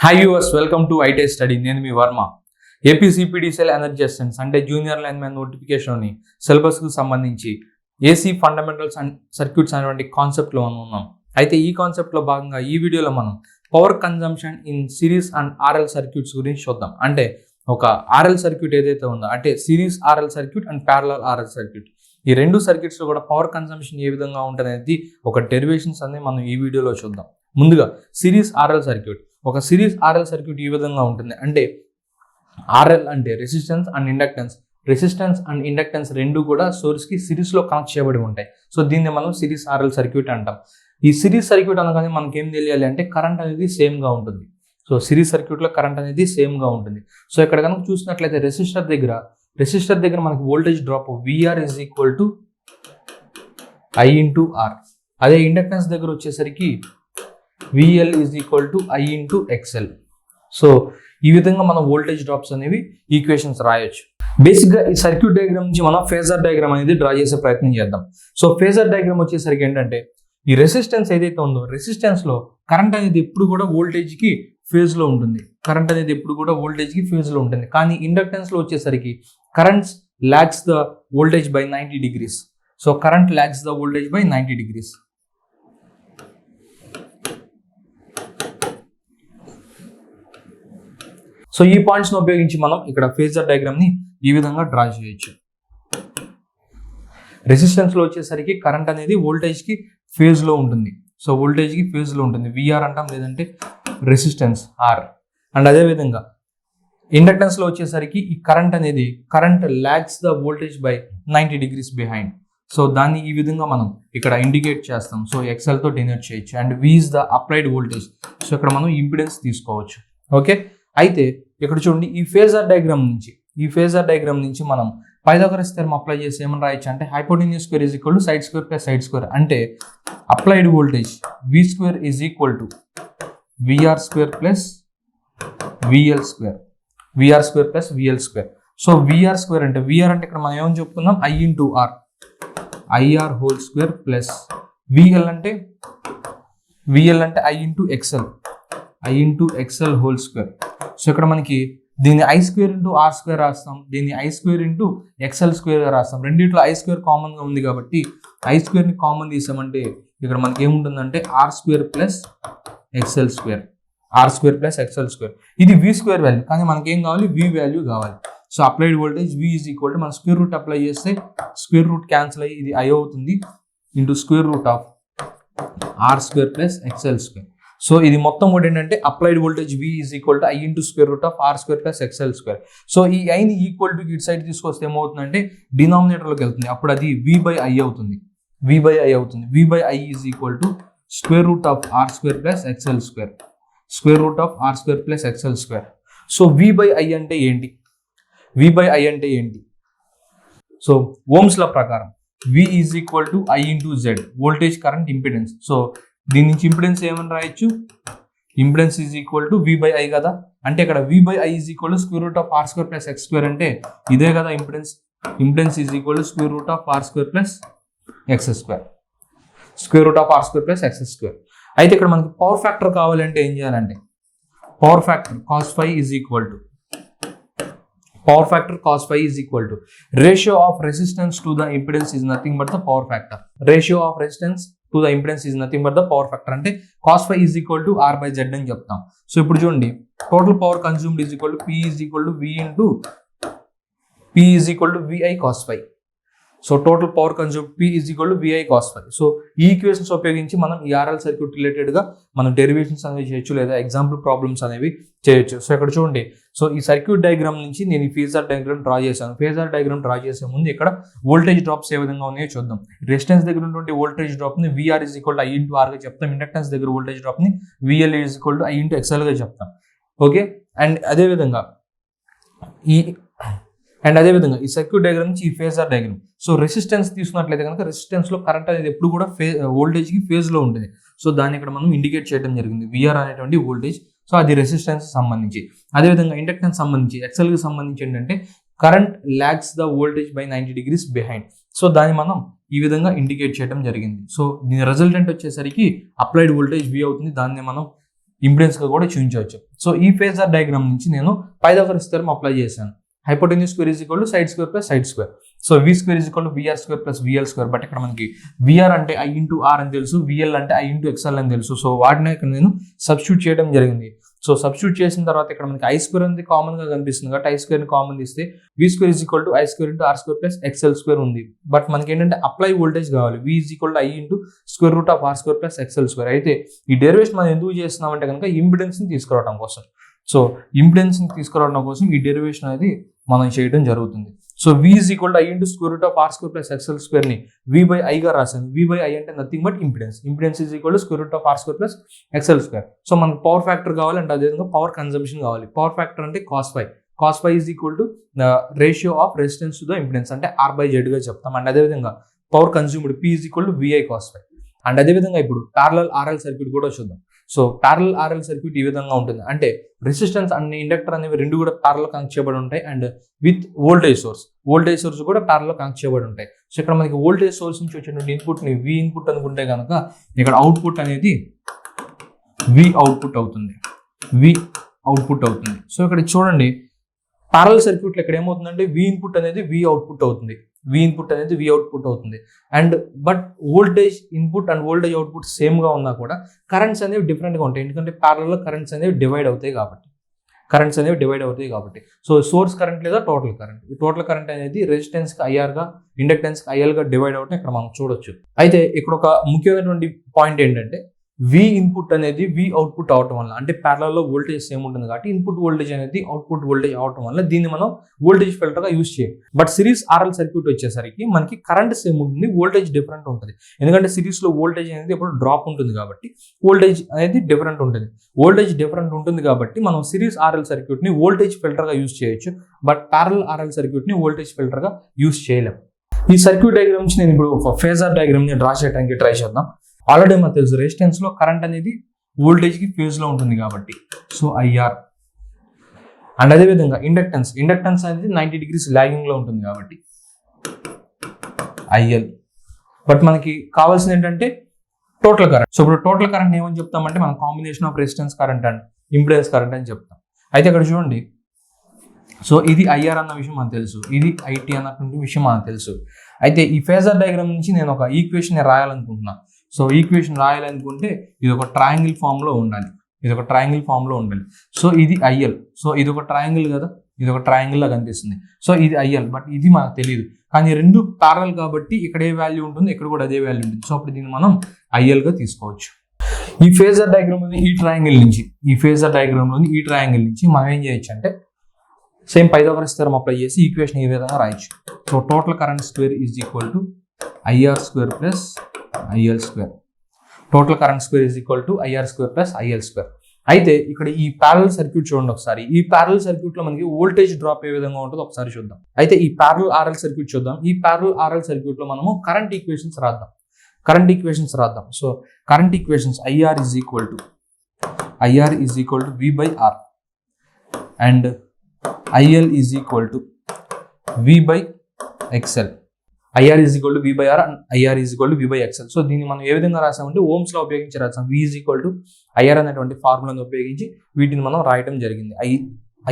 Hi yours, welcome to IT study. నేను మీ Varma. APCPDCL energy assistants అంటే junior linemen నోటిఫికేషన్లోని సిలబస్కు సంబంధించి AC fundamentals and circuits అనేటువంటి కాన్సెప్ట్లో మనం ఉన్నాం. అయితే ఈ కాన్సెప్ట్లో భాగంగా ఈ వీడియోలో మనం power consumption in series and RL circuits గురించి చూద్దాం. అంటే ఒక ఆర్ఎల్ సర్క్యూట్ ఏదైతే ఉందో అంటే series RL circuit and parallel RL circuit, ఈ రెండు సర్క్యూట్స్లో కూడా పవర్ కన్జంప్షన్ ఏ విధంగా ఉంటుంది అనేది ఒక డెరివేషన్స్ అనేది మనం ఈ వీడియోలో చూద్దాం. ముందుగా సిరీస్ ఆర్ఎల్ సర్క్యూట్. ఒక సిరీస్ ఆర్ఎల్ సర్క్యూట్ ఈ విధంగా ఉంటుంది. అంటే ఆర్ఎల్ అంటే resistance and inductance. Resistance and inductance రెండు కూడా సోర్స్కి సిరీస్లో కనెక్ట్ చేయబడి ఉంటాయి. సో దీన్ని మనం సిరీస్ ఆర్ఎల్ సర్క్యూట్ అంటాం. ఈ సిరీస్ సర్క్యూట్ అనగానే మనకి ఏం తెలియాలి అంటే కరెంట్ అనేది సేమ్గా ఉంటుంది. సో సిరీస్ సర్క్యూట్లో కరెంట్ అనేది సేమ్గా ఉంటుంది. సో ఇక్కడ కనుక చూసినట్లయితే రెసిస్టర్ దగ్గర మనకి voltage drop VR is equal to I into R. అదే ఇండక్టెన్స్ దగ్గర వచ్చేసరికి VL is equal to I into XL. So ఈ విధంగా మనం వోల్టేజ్ డ్రాప్స్ అనేవి ఈక్వేషన్స్ రాయొచ్చు. బేసిక్గా ఈ సర్క్యూట్ డయాగ్రామ్ నుంచి మనం ఫేజర్ డయాగ్రామ్ అనేది డ్రా చేసే ప్రయత్నం చేద్దాం. సో ఫేజర్ డయాగ్రామ్ వచ్చేసరికి ఏంటంటే ఈ రెసిస్టెన్స్ ఏదైతే ఉందో రెసిస్టెన్స్లో కరెంట్ అనేది ఎప్పుడు కూడా వోల్టేజ్కి ఫేజ్లో ఉంటుంది. కానీ ఇండక్టెన్స్లో వచ్చేసరికి currents lags the voltage by 90 degrees. So current lags the voltage by 90 degrees. So ఈ పాయింట్స్ని ఉపయోగించి మనం ఇక్కడ ఫేజర్ డయాగ్రామ్ని ఈ విధంగా డ్రా చేయొచ్చు. రెసిస్టెన్స్లో వచ్చేసరికి కరెంట్ అనేది వోల్టేజ్కి ఫేజ్లో ఉంటుంది. సో వోల్టేజ్కి ఫేజ్లో ఉంటుంది, విఆర్ అంటాం, లేదంటే రెసిస్టెన్స్ ఆర్. అండ్ అదేవిధంగా ఇండక్టెన్స్లో వచ్చేసరికి ఈ current lags the voltage by 90 degrees behind. So దాన్ని ఈ విధంగా మనం ఇక్కడ ఇండికేట్ చేస్తాం. సో ఎక్స్ఎల్తో డినోట్ చేయొచ్చు. And V is the applied voltage. So ఇక్కడ మనం ఇంపిడెన్స్ తీసుకోవచ్చు. ఓకే, అయితే ఇక్కడ చూడండి ఈ ఫేజర్ డయాగ్రామ్ నుంచి మనం పైథాగరస్ థియరమ్ అప్లై చేసి ఏమని రాయొచ్చు అంటే hypotenuse square is equal to side square plus side square. అంటే applied voltage V square is equal to VR square plus VL square. So VR square అంటే ఇక్కడ మనం ఏమని చెప్పుకుందాం I into R, IR whole square plus VL అంటే I into XL whole square. So ఇక్కడ మనకి దీన్ని I square into R square రాస్తాం, దీన్ని I square into XL square రాస్తాం. రెండిట్లో ఐ స్క్వేర్ కామన్గా ఉంది కాబట్టి ఐ స్క్వేర్ని కామన్ తీసామంటే ఇక్కడ మనకి ఏముంటుందంటే R square plus XL square. ఇది వి స్క్వేర్ వాల్యూ, కానీ మనకి ఏం కావాలి వి వాల్యూ కావాలి. So applied voltage V is equal to మనం స్క్వేర్ రూట్ అప్లై చేస్తే స్క్వేర్ రూట్ క్యాన్సిల్ అయ్యి ఇది ఐ అవుతుంది into square root of R square plus XL square. So ఇది మొత్తం కూడా ఏంటంటే applied voltage V is equal to I into square root of R square plus XL square. So ఈ ఐని equal to ఇటు side తీసుకొస్తే ఏమవుతుందంటే డినామినేటర్లోకి వెళ్తుంది. అప్పుడు అది వి బై ఐ అవుతుంది. V by I is equal to square root of R square plus XL square. So V by I అంటే ఏంటి? సో ఓమ్స్ లా ప్రకారం V is equal to I into Z, voltage current impedance. So దీని నుంచి impedance ఏమని రాయొచ్చు, impedance is equal to V by I కదా. అంటే ఇక్కడ V by I is equal to square root of R square plus X square అంటే ఇదే కదా impedance is equal to square root of R square plus X square. అయితే ఇక్కడ మనకి power factor కావాలంటే ఏం చేయాలంటే power factor cos phi is equal to ratio of resistance to the impedance is nothing but the power factor. అంటే cos phi is equal to R by Z అని చెప్తాం. So ఇప్పుడు చూడండి total power consumed is equal to P is equal to VI cos phi. So total power consumed P is equal to VI cos phi. So ఈ equations ఉపయోగించి మనం ఈ RL circuit రిలేటెడ్గా మనం డెరివేషన్స్ అనేవి చేయొచ్చు, లేదా ఎగ్జాంపుల్ ప్రాబ్లమ్స్ అనేవి చేయొచ్చు. సో ఇక్కడ చూడండి, సో ఈ సర్క్యూట్ డయాగ్రామ్ నుంచి నేను ఈ ఫేజర్ డయాగ్రామ్ డ్రా చేశాను. ఫేజర్ డయాగ్రామ్ డ్రా చేసే ముందు ఇక్కడ వోల్టేజ్ డ్రాప్స్ ఏ విధంగా ఉన్నాయో చూద్దాం. రెసిస్టెన్స్ దగ్గర ఉన్నటువంటి వోల్టేజ్ డ్రాప్ని VR is equal to I into ఆర్గా చెప్తాం. ఇండక్టెన్స్ దగ్గర వోల్టేజ్ డ్రాప్ని VL is equal to I into ఎక్స్ఎల్గా చెప్తాం. ఓకే, అండ్ అదేవిధంగా ఈ సర్క్యూట్ డయాగ్రామ్ నుంచి ఈ ఫేజర్ డయాగ్రామ్. సో రెసిస్టెన్స్ తీసుకున్నట్లయితే కనుక రెసిస్టెన్స్లో కరెంట్ అనేది ఎప్పుడు కూడా వోల్టేజ్కి ఫేజ్లో ఉంటుంది. సో దాన్ని ఇక్కడ మనం ఇండికేట్ చేయడం జరిగింది, విఆర్ అనేటువంటి వోల్టేజ్. సో అది రెసిస్టెన్స్ సంబంధించి. అదేవిధంగా ఇండక్టెన్స్ సంబంధించి ఎక్స్ఎల్కి సంబంధించి ఏంటంటే current lags the voltage by 90 degrees behind. So దాన్ని మనం ఈ విధంగా ఇండికేట్ చేయడం జరిగింది. సో దీని రిజల్టెంట్ వచ్చేసరికి అప్లైడ్ వోల్టేజ్ వి అవుతుంది. దాన్ని మనం ఇంపిడెన్స్గా కూడా చూపించవచ్చు. సో ఈ ఫేజర్ డయాగ్రామ్ నుంచి నేను పైథాగరస్ థియరమ్ అప్లై చేశాను. Hypotenuse square is equal to side square plus side square. So V square is equal to VR square plus VL square. But ఇక్కడ మనకి విఆర్ అంటే ఐ ఇంటూ ఆర్ అని తెలుసు, VL అంటే I into XL అని తెలుసు. So వాటిని ఇక్కడ నేను సబ్స్టిట్యూట్ చేయడం జరిగింది. సో సబ్స్టిట్యూట్ చేసిన తర్వాత ఇక్కడ మనకి ఐ స్క్వేర్ అనేది కామన్ గా కనిపిస్తుంది కాబట్టి ఐ స్క్వేర్ ని కామన్ తీస్తే V square is equal to I square into R square plus XL square ఉంది. బట్ మనకి ఏంటంటే అప్లై వోల్టేజ్ కావాలి. V is equal to I into square root of R square plus XL square. అయితే ఈ derivation మనం ఎందుకు చేస్తున్నామంటే కనుక ఇంపిడెన్స్ ని తీసుకురావడం కోసం. సో ఇంపిడెన్స్ ని తీసుకురావడం కోసం ఈ డెరివేషన్ అనేది మనం చేయడం జరుగుతుంది. So V is equal to I into square root of R square plus XL square ని వి బై ఐ గా రాశాను. వి బై ఐ అంటే nothing but impedance. Impedance is equal to square root of R square plus XL square. So మనకు power factor కావాలంటే అదేవిధంగా power consumption కావాలి. Power factor అంటే cos phi. Cos phi is equal to ratio of resistance to the impedance అంటే are by Z గా చెప్తాం. And అదేవిధంగా power consumed P is equal to VI cos phi. And అదేవిధంగా ఇప్పుడు parallel RL circuit కూడా చూద్దాం. So parallel RL circuit ఈ విధంగా ఉంటుంది. అంటే రెసిస్టెన్స్ అండ్ ఇండక్టర్ అనేవి రెండు కూడా ప్యారలల్ కనెక్ట్ చేయబడి ఉంటాయి. అండ్ విత్ వోల్టేజ్ సోర్స్ కూడా ప్యారలల్ కనెక్ట్ చేయబడి ఉంటాయి. సో ఇక్కడ మనకి వోల్టేజ్ సోర్స్ నుంచి వచ్చేటువంటి ఇన్పుట్ ని వి ఇన్పుట్ అనుకుంటే కనుక ఇక్కడ అవుట్పుట్ అనేది వి అవుట్పుట్ అవుతుంది. సో ఇక్కడ చూడండి ప్యారలల్ సర్క్యూట్ ఇక్కడ ఏమవుతుందంటే వి ఇన్పుట్ అనేది వి అవుట్పుట్ అవుతుంది. And but voltage input and voltage output same గా ఉన్నా కూడా కరెంట్స్ అనేవి డిఫరెంట్ గా ఉంటాయి. ఎందుకంటే ప్యారలల్ కరెంట్స్ అనేవి డివైడ్ అవుతాయి కాబట్టి. సో సోర్స్ కరెంట్ లేదా టోటల్ కరెంట్. ఈ టోటల్ కరెంట్ అనేది రెసిస్టెన్స్ కి ఐఆర్ గా, ఇండక్టెన్స్ కి ఐఎల్ గా డివైడ్ అవుతాయి ఇక్కడ మనం చూడొచ్చు. అయితే ఇక్కడ ఒక ముఖ్యమైనటువంటి పాయింట్ ఏంటంటే వి ఇన్పుట్ అనేది వి అవుట్పుట్ అవటం వల్ల, అంటే ప్యారలల్ లో వోల్టేజ్ సేమ్ ఉంటుంది కాబట్టి ఇన్పుట్ వోల్టేజ్ అనేది అవుట్పుట్ వోల్టేజ్ అవటం వల్ల దీన్ని మనం వోల్టేజ్ ఫిల్టర్ గా యూజ్ చేయాలి. బట్ సిరీస్ ఆర్ఎల్ సర్క్యూట్ వచ్చేసరికి మనకి కరెంట్ సేమ్ ఉంటుంది, వోల్టేజ్ డిఫరెంట్ ఉంటుంది. ఎందుకంటే సిరీస్ లో వోల్టేజ్ అనేది ఎప్పుడు డ్రాప్ ఉంటుంది కాబట్టి వోల్టేజ్ అనేది డిఫరెంట్ ఉంటుంది. కాబట్టి మనం సిరీస్ ఆర్ఎల్ సర్క్యూట్ ని వోల్టేజ్ ఫిల్టర్ గా యూజ్ చేయొచ్చు. బట్ ప్యారలల్ ఆర్ఎల్ సర్క్యూట్ ని వోల్టేజ్ ఫిల్టర్ గా యూజ్ చేయలేము. ఈ సర్క్యూట్ డయాగ్రామ్ నుంచి నేను ఇప్పుడు ఒక ఫేజర్ డయాగ్రామ్ ని డ్రా చేయడానికి ట్రై చేద్దాం. ఆల్రెడీ మనకు తెలుసు రెసిస్టెన్స్ లో కరెంట్ అనేది వోల్టేజ్ కి ఫేజ్ లో ఉంటుంది కాబట్టి సో ఐఆర్. అండ్ అదేవిధంగా ఇండక్టెన్స్ అనేది 90 degrees లాగింగ్ లో ఉంటుంది కాబట్టి ఐఎల్. బట్ మనకి కావాల్సింది ఏంటంటే టోటల్ కరెంట్. సో ఇప్పుడు టోటల్ కరెంట్ ఏమని చెప్తామంటే మనం combination of resistance current and impedance current అని చెప్తాం. అయితే ఇక్కడ చూడండి, సో ఇది ఐఆర్ అన్న విషయం మనకు తెలుసు, ఇది ఐటీ అన్నటువంటి విషయం మనకు తెలుసు. అయితే ఈ ఫేజర్ డయాగ్రామ్ నుంచి నేను ఒక ఈక్వేషన్ రాయాలనుకుంటున్నా. సో ఈక్వేషన్ రాయాలనుకుంటే ఇది ఒక ట్రయాంగిల్ ఫామ్ లో ఉండాలి. సో ఇది ఐఎల్. సో ఇది ఒక ట్రయాంగిల్ కదా, ఇది ఒక ట్రయాంగిల్ లా కనిపిస్తుంది. సో ఇది ఐఎల్, బట్ ఇది మనకు తెలియదు. కానీ రెండు ప్యారలల్ కాబట్టి ఇక్కడ ఏ వాల్యూ ఉంటుంది, ఇక్కడ కూడా అదే వాల్యూ ఉంటుంది. సో అప్పుడు దీన్ని మనం ఐఎల్ గా తీసుకోవచ్చు. ఈ ఫేజర్ డయాగ్రామ్ ఈ ట్రయాంగిల్ నుంచి మనం ఏం చేయొచ్చు అంటే సేమ్ పైథాగరస్ థియరమ్ అప్లై చేసి ఈక్వేషన్ ఈ విధంగా రాయొచ్చు. So total current square is equal to IR square plus IL square. అయితే ఇక్కడ ఈ ప్యారలల్ సర్క్యూట్ చూడండి ఒకసారి. ఈ ప్యారలల్ సర్క్యూట్ లో మనకి వోల్టేజ్ డ్రాప్ ఏ విధంగా ఉంటుందో ఒకసారి చూద్దాం. అయితే ఈ ప్యారలల్ ఆర్ఎల్ సర్క్యూట్ చూద్దాం. ఈ ప్యారలల్ ఆర్ఎల్ సర్క్యూట్ లో మనము కరెంట్ ఈక్వేషన్స్ రాద్దాం. So current equations IR is equal to V by R and IL is equal to V by XL. IR is equal to V by R and IR is equal to V by XL. So దీన్ని మనం ఏ విధంగా రాసామంటే Ohm's law ఉపయోగించి రాసాం. V is equal to IR అనేటువంటి ఫార్ములాను ఉపయోగించి వీటిని మనం రాయడం జరిగింది.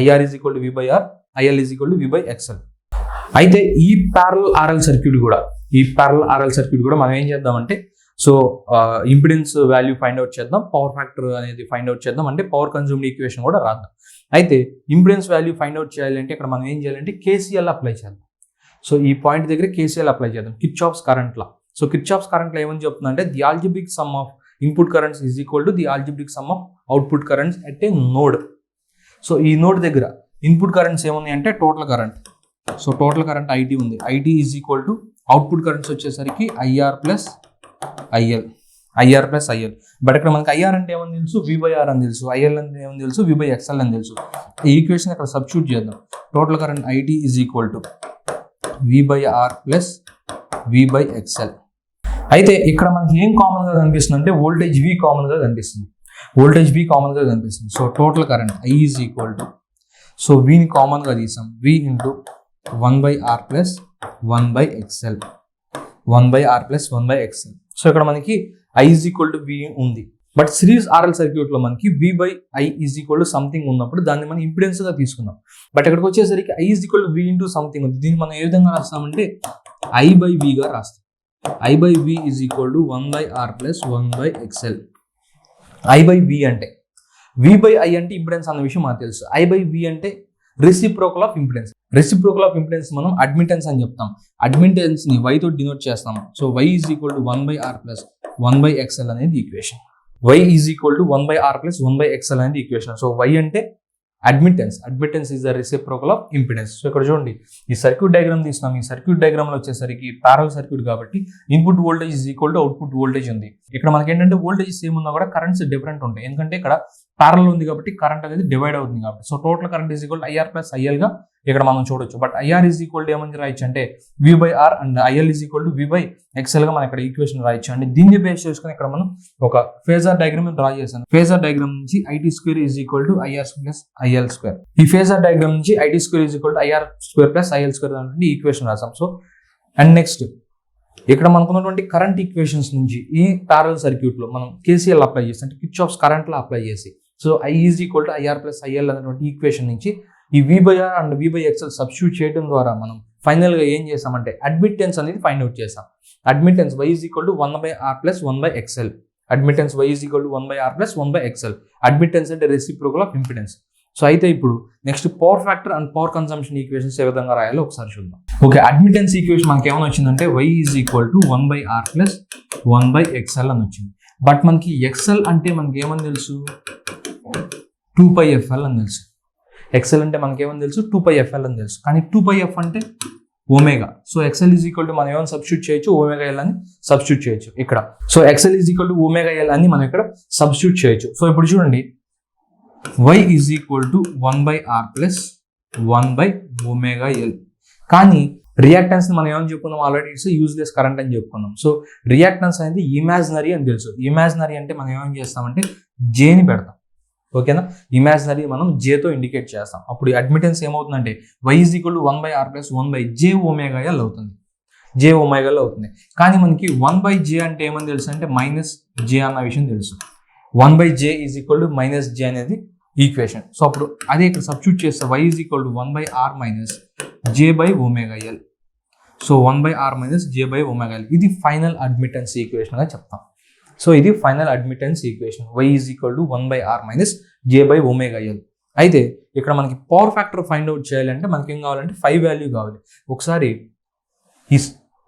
IR is equal to V by R, IL is equal to V by XL. అయితే ఈ ప్యారలల్ ఆర్ఎల్ సర్క్యూట్ కూడా మనం ఏం చేద్దామంటే so impedance value find out చేద్దాం, పవర్ ఫ్యాక్టర్ అనేది ఫైండ్ అవుట్ చేద్దాం, అంటే పవర్ కన్జ్యూమ్డ్ ఈక్వేషన్ కూడా రాద్దాం. అయితే ఇంపిడెన్స్ వాల్యూ ఫైండ్ అవుట్ చేయాలంటే ఇక్కడ మనం ఏం చేయాలంటే కేసీఎల్ అప్లై చేద్దాం. సో ఈ పాయింట్ దగ్గర కేసీఎల్ అప్లై చేద్దాం, Kirchhoff's current law. So Kirchhoff's current law ఏమని చెప్తుందంటే the algebraic sum of input currents is equal to the algebraic sum of output currents at a node. So ఈ node దగ్గర input currents ఏమున్నాయి అంటే total current. So total current IT ఉంది. IT is equal to output currents వచ్చేసరికి IR plus IL. But ఇక్కడ మనకి IR అంటే ఏమని తెలుసు, వి బై ఆర్ అని తెలుసు. ఐఎల్ అంటే ఏమని తెలుసు, వి బై ఎక్స్ఎల్ అని తెలుసు. ఈ ఈక్వేషన్ ఇక్కడ సబ్స్టిట్యూట్ చేద్దాం. Total current IT is equal to V by R plus V by XL. అయితే ఇక్కడ మనకి ఏం కామన్ గా కనిపిస్తుంది అంటే వోల్టేజ్ వి కామన్ గా కనిపిస్తుంది. So total current I is equal to, so విని కామన్ గా తీసాం, V into 1/R plus 1/XL. So ఇక్కడ మనకి I ఈజ్ ఈక్వల్ టు వి ఉంది. బట్ సిరీస్ ఆర్ఎల్ సర్క్యూట్లో మనకి V/I is equal to something ఉన్నప్పుడు దాన్ని మనం ఇంపిడెన్స్గా తీసుకున్నాం. బట్ ఇక్కడికి వచ్చేసరికి I is equal to V into something ఉంది. దీన్ని మనం ఏ విధంగా రాస్తామంటే I/Vగా రాస్తాం. I/V is equal to 1/R plus 1/XL. I/V అంటే V/I అంటే ఇంపిడెన్స్ అన్న విషయం మనకు తెలుసు. I/V అంటే reciprocal of impedance. Reciprocal of impedance మనం అడ్మిటెన్స్ అని చెప్తాం. అడ్మిటెన్స్ ని Y తో డినోట్ చేస్తాం. So Y is equal to 1/R plus 1/XL అనేది equation. Y is equal to 1/R plus 1/XL అనేది ఈక్వేషన్. సో Y అంటే admittance is the reciprocal of impedance. So ఇక్కడ చూడండి, ఈ సర్క్యూట్ డయాగ్రామ్ తీస్తున్నాం. ఈ సర్క్యూట్ డయాగ్రామ్ లో వచ్చేసరికి ప్యారలల్ సర్క్యూట్ కాబట్టి input voltage is equal to output voltage ఉంది. ఇక్కడ మనకి ఏంటంటే వోల్టేజ్ సేమ్ ఉన్నా కూడా కరెంట్స్ డిఫరెంట్ ఉంటాయి. ఎందుకంటే ఇక్కడ ప్యారలల్ ఉంది కాబట్టి కరెంట్ అనేది డివైడ్ అవుతుంది కాబట్టి. So total current is equal IR plus IL గా ఇక్కడ మనం చూడొచ్చు. But IR is equal to ఏమని రాయొచ్చు అంటే V/R and IL is equal to V/XL గా మనం ఇక్కడ ఈక్వేషన్ రాయొచ్చు. అండి దీన్ని బేస్ చేసుకుని ఇక్కడ మనం ఒక ఫేజర్ డయాగ్రామ్ డ్రా చేశాను. ఫేజర్ డయాగ్రామ్ నుంచి IT² is equal to IR plus IL². ఈ ఫేజర్ డయాగ్రామ్ నుంచి IT² is equal to IR² plus IL² అనేది ఈక్వేషన్ రాసాం. సో అండ్ నెక్స్ట్ ఇక్కడ మనకున్నటువంటి కరెంట్ ఈక్వేషన్స్ నుంచి ఈ ప్యారలల్ సర్క్యూట్ లో మనం KCL అప్లై చేసి అంటే కిర్చాఫ్స్ కరెంట్ లా అప్లై చేసి so I is equal to IR plus IL అనేటువంటి ఈక్వేషన్ నుంచి ఈ V/R అండ్ V/XL సబ్స్టిట్యూట్ చేయడం ద్వారా మనం ఫైనల్ గా ఏం చేసామంటే అడ్మిటెన్స్ అనేది ఫైండ్ అవుట్ చేసాం. Admittance Y is equal to 1/R plus 1/XL. Admittance Y is equal to 1/R plus 1/XL. Admittance అంటే రెసిప్రోకల్ ఆఫ్ ఇంపిడెన్స్. సో అయితే ఇప్పుడు next power factor and power consumption equations ఏ విధంగా రాయాలో ఒకసారి చూద్దాం. ఓకే, అడ్మిటెన్స్ ఈక్వేషన్ మనకి ఏమైనా వచ్చిందంటే Y is equal to 1/R plus 1/XL అని వచ్చింది. బట్ మనకి XL అంటే మనకి ఏమని తెలుసు, 2πfL అని తెలుసు. XL అంటే మనకి ఏమని తెలుసు, 2πfL అని తెలుసు. కానీ 2πf అంటే omega. So XL is equal to మనం ఏమైనా సబ్స్టిట్యూట్ చేయొచ్చు, ωL అని సబ్స్టిట్యూట్ చేయొచ్చు ఇక్కడ. So XL is equal to ωL అని మనం ఇక్కడ సబ్స్టిట్యూట్ చేయొచ్చు. సో ఇప్పుడు చూడండి, Y is equal to 1/R plus 1/ωL. కానీ రియాక్టెన్స్ మనం ఏమని చెప్పుకున్నాం, ఆల్రెడీ ఇట్స్ యూజ్లెస్ కరెంట్ అని చెప్పుకున్నాం. సో రియాక్టెన్స్ అనేది ఇమాజినరీ అని తెలుసు. ఇమాజినరీ అంటే మనం ఏమని చేస్తామంటే జేని పెడతాం. ఓకేనా, ఇమాజినరీ మనం జేతో ఇండికేట్ చేస్తాం. అప్పుడు అడ్మిటెన్స్ ఏమవుతుందంటే Y is equal to 1/R plus 1/JωL అవుతుంది. JωL అవుతుంది. కానీ మనకి 1/J అంటే ఏమని తెలుసు అంటే మైనస్ J అన్న విషయం తెలుసు. 1/J is equal to minus J అనేది ఈక్వేషన్. సో అప్పుడు అదే ఇక్కడ సబ్స్టిట్యూట్ చేస్తే Y is equal to 1/R minus J/ωL. So 1/R minus J/ωL ఇది ఫైనల్ అడ్మిటెన్స్ ఈక్వేషన్ గా చెప్తాం. సో ఇది final admittance equation. Y is equal to 1/R minus J/ωL. అయితే ఇక్కడ మనకి పవర్ ఫ్యాక్టర్ ఫైండ్ అవుట్ చేయాలంటే మనకి ఏం కావాలంటే 5 వాల్యూ కావాలి. ఒకసారి ఈ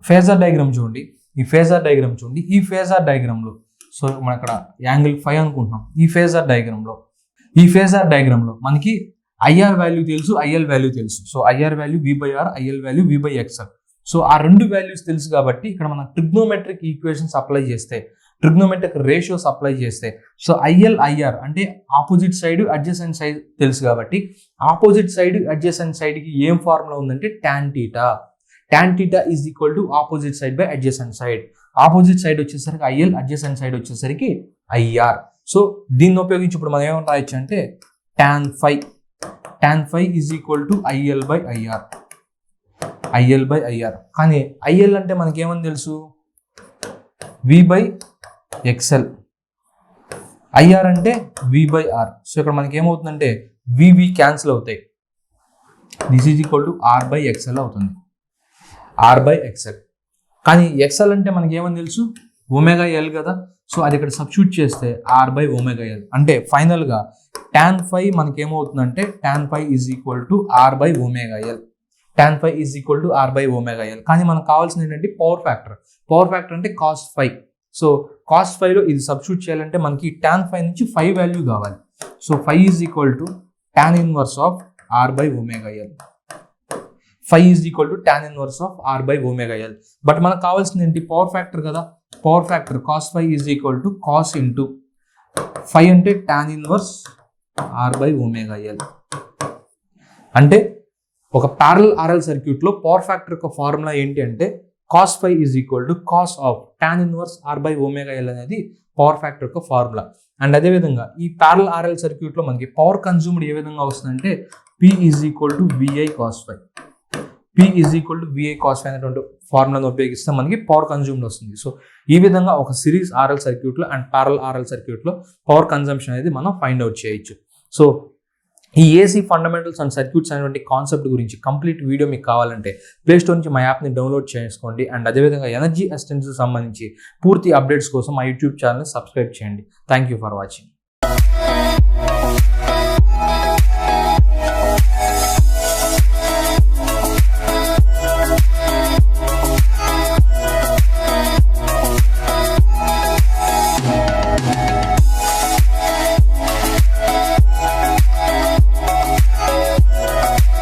ఫేజర్ డయాగ్రామ్ చూడండి. ఈ ఫేజర్ డయాగ్రామ్ లో సో మనం ఇక్కడ యాంగిల్ 5 అనుకుంటున్నాం. ఈ ఫేజర్ డయాగ్రామ్ లో మనకి IR వాల్యూ తెలుసు, IL వాల్యూ తెలుసు. So IR value V/R, IL value V/XL. So ఆ రెండు వాల్యూస్ తెలుసు కాబట్టి ఇక్కడ మనం ట్రిగ్నోమెట్రిక్ ఈక్వేషన్స్ అప్లై చేస్తే, ట్రిగ్నోమెట్రిక్ రేషియోస్ అప్లై చేస్తే సో IL IR అంటే ఆపోజిట్ సైడ్ అడ్జసెంట్ సైడ్ తెలుసు కాబట్టి ఆపోజిట్ సైడ్ అడ్జసెంట్ సైడ్ కి ఏం ఫార్ములా ఉందంటే tan θ is equal to opposite side by adjacent side. Opposite side వచ్చేసరికి IL, అడ్జసెంట్ సైడ్ వచ్చేసరికి IR. సో దీన్ని ఉపయోగించి ఇప్పుడు మనం ఏమంటే రాయొచ్చు అంటే tan phi is equal to IL by IR. కానీ IL అంటే మనకి ఏమని తెలుసు, V/XL. IR అంటే V/R. సో ఇక్కడ మనకి ఏమవుతుందంటే VV క్యాన్సిల్ అవుతాయి. This is equal to R/XL అవుతుంది. R/XL. కానీ XL అంటే మనకి ఏమని తెలుసు, ωL కదా. సో అది ఇక్కడ సబ్స్టిట్యూట్ చేస్తే R/ωL అంటే ఫైనల్ గా tan phi మనకి ఏమవుతుందంటే tan phi is equal to R/ωL. tan phi is equal to R/ωL. కానీ మనకు కావాల్సింది ఏంటంటే పవర్ ఫ్యాక్టర్ అంటే cos phi. So cos phi లో ఇది సబ్స్టిట్యూట్ చేయాలంటే మనకి tan phi నుంచి 5 వాల్యూ కావాలి. So phi is equal to tan inverse of R/ωL. phi is equal to tan inverse of R/ωL. But మనకు కావాల్సింది ఏంటి, పవర్ ఫ్యాక్టర్ కదా. Power factor cos phi is equal to cos into phi అంటే tan inverse R/ωL. అంటే ఒక parallel RL circuit లో power factor యొక్క formula ఏంటి అంటే cos phi is equal to cos of tan inverse R/ωL అనేది power factor యొక్క formula. And అదేవిధంగా ఈ ప్యారలల్ RL సర్క్యూట్ లో మనకి పవర్ కన్జ్యూమ్డ్ ఏ విధంగా వస్తుందంటే P is equal to VI cos phi. P is equal to VI cos phi అనేటువంటి ఫార్ములాను ఉపయోగిస్తే మనకి పవర్ కన్జ్యూమ్డ్ వస్తుంది. సో ఈ విధంగా ఒక సిరీస్ RL సర్క్యూట్లో అండ్ ప్యారల్ RL సర్క్యూట్లో పవర్ కన్జంప్షన్ అనేది మనం ఫైండ్ అవుట్ చేయొచ్చు. సో ఈ AC ఫండమెంటల్స్ అండ్ సర్క్యూట్స్ అనేటువంటి కాన్సెప్ట్ గురించి కంప్లీట్ వీడియో మీకు కావాలంటే ప్లే స్టోర్ నుంచి మా యాప్ని డౌన్లోడ్ చేసుకోండి. అండ్ అదేవిధంగా ఎనర్జీ అసిస్టెన్స్కి సంబంధించి పూర్తి అప్డేట్స్ కోసం మా యూట్యూబ్ ఛానల్ని సబ్స్క్రైబ్ చేయండి. Thank you for watching.